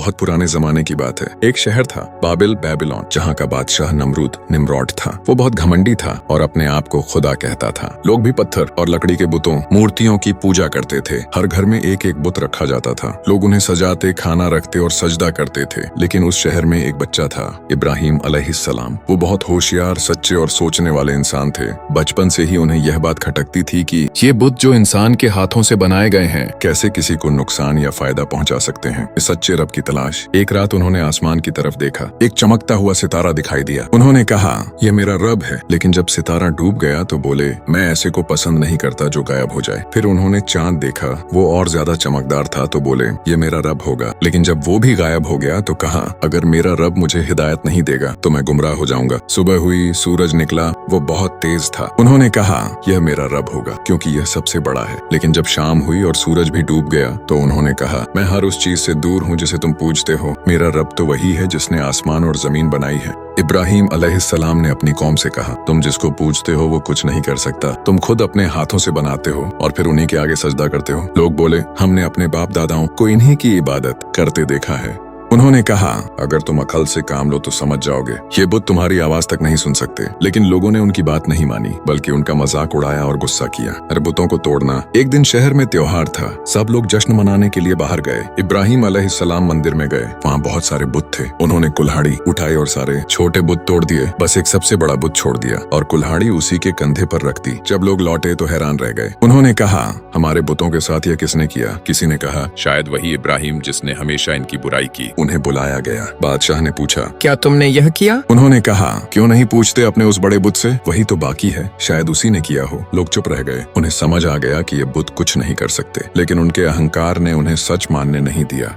बहुत पुराने जमाने की बात है। एक शहर था बेबीलोन, जहाँ का बादशाह निम्रोड था। वो बहुत घमंडी था और अपने आप को खुदा कहता था। लोग भी पत्थर और लकड़ी के बुतों, मूर्तियों की पूजा करते थे। हर घर में एक एक बुत रखा जाता था। लोग उन्हें सजाते, खाना रखते और सजदा करते थे। लेकिन उस शहर में एक बच्चा था, इब्राहिम अलैहिस्सलाम। वो बहुत होशियार, सच्चे और सोचने वाले इंसान थे। बचपन से ही उन्हें यह बात खटकती थी कि ये बुत जो इंसान के हाथों से बनाए गए हैं, कैसे किसी को नुकसान या फायदा पहुंचा सकते हैं। इस सच्चे रब की तलाश। एक रात उन्होंने आसमान की तरफ देखा। एक चमकता हुआ सितारा दिखाई दिया। उन्होंने कहा, यह मेरा रब है। लेकिन जब सितारा डूब गया तो बोले, मैं ऐसे को पसंद नहीं करता जो गायब हो जाए। फिर उन्होंने चांद देखा, वो और ज्यादा चमकदार था तो बोले, ये मेरा रब होगा। लेकिन जब वो भी गायब हो गया तो कहा, अगर मेरा रब मुझे हिदायत नहीं देगा तो मैं गुमराह हो जाऊंगा। सुबह हुई, सूरज निकला, वो बहुत तेज था। उन्होंने कहा, यह मेरा रब होगा क्योंकि यह सबसे बड़ा है। लेकिन जब शाम हुई और सूरज भी डूब गया तो उन्होंने कहा, मैं हर उस चीज से दूर हूँ जिसे तुम पूजते हो। मेरा रब तो वही है जिसने आसमान और जमीन बनाई है। इब्राहिम अलैहिस्सलाम ने अपनी कौम से कहा, तुम जिसको पूजते हो वो कुछ नहीं कर सकता। तुम खुद अपने हाथों से बनाते हो और फिर उन्हीं के आगे सजदा करते हो। लोग बोले, हमने अपने बाप दादाओं को इन्हीं की इबादत करते देखा है। उन्होंने कहा, अगर तुम अकल से काम लो तो समझ जाओगे, ये बुत तुम्हारी आवाज तक नहीं सुन सकते। लेकिन लोगों ने उनकी बात नहीं मानी, बल्कि उनका मजाक उड़ाया और गुस्सा किया। अरे बुतों को तोड़ना। एक दिन शहर में त्योहार था। सब लोग जश्न मनाने के लिए बाहर गए। इब्राहिम अलैहिस्सलाम मंदिर में गए। वहाँ बहुत सारे बुत थे। उन्होंने कुल्हाड़ी उठाई और सारे छोटे बुत तोड़ दिए। बस एक सबसे बड़ा बुत छोड़ दिया और कुल्हाड़ी उसी के कंधे पर रख दी। जब लोग लौटे तो हैरान रह गए। उन्होंने कहा, हमारे बुतों के साथ यह किसने किया? किसी ने कहा, शायद वही इब्राहिम जिसने हमेशा इनकी बुराई की। उन्हें बुलाया गया। बादशाह ने पूछा, क्या तुमने यह किया? उन्होंने कहा, क्यों नहीं पूछते अपने उस बड़े बुत से? वही तो बाकी है, शायद उसी ने किया हो। लोग चुप रह गए। उन्हें समझ आ गया कि ये बुत कुछ नहीं कर सकते। लेकिन उनके अहंकार ने उन्हें सच मानने नहीं दिया।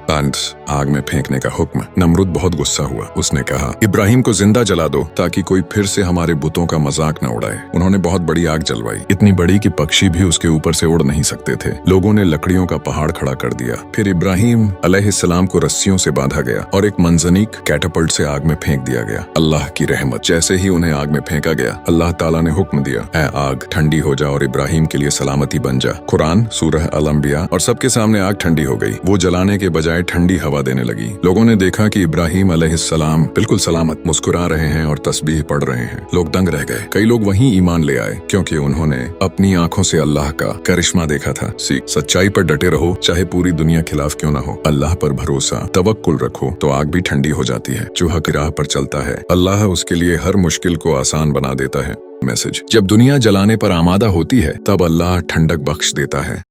आग में फेंकने का हुक्म। नमरूद बहुत गुस्सा हुआ। उसने कहा, इब्राहिम को जिंदा जला दो ताकि कोई फिर से हमारे बुतों का मजाक न उड़ाए। उन्होंने बहुत बड़ी आग जलवाई, इतनी बड़ी कि पक्षी भी उसके ऊपर से उड़ नहीं सकते थे। लोगों ने लकड़ियों का पहाड़ खड़ा कर दिया। फिर इब्राहिम अलैहिस्सलाम को रस्सियों से बांधा गया और एक मंजनीक कैटapult से आग में फेंक दिया गया। अल्लाह की रहमत। जैसे ही उन्हें आग में फेंका गया, अल्लाह ताला ने हुक्म दिया, ऐ आग ठंडी हो जा और इब्राहिम के लिए सलामती बन जा। कुरान सूरह अल-अंबिया। और सबके सामने आग ठंडी हो गई। वो जलाने के बजाय ठंडी हवा देने लगी। लोगों ने देखा कि इब्राहिम अलैहिस्सलाम बिल्कुल सलामत मुस्कुरा रहे हैं और तस्बीह पढ़ रहे हैं। लोग दंग रह गए। कई लोग वहीं ईमान ले आए क्योंकि उन्होंने अपनी आंखों से अल्लाह का करिश्मा देखा था। सच्चाई पर डटे रहो, चाहे पूरी दुनिया खिलाफ क्यों न हो। अल्लाह पर भरोसा, तवक्कुल रखो तो आग भी ठंडी हो जाती है। जो हक की राह पर चलता है, अल्लाह उसके लिए हर मुश्किल को आसान बना देता है। मैसेज। जब दुनिया जलाने पर आमादा होती है, तब अल्लाह ठंडक बख्श देता है।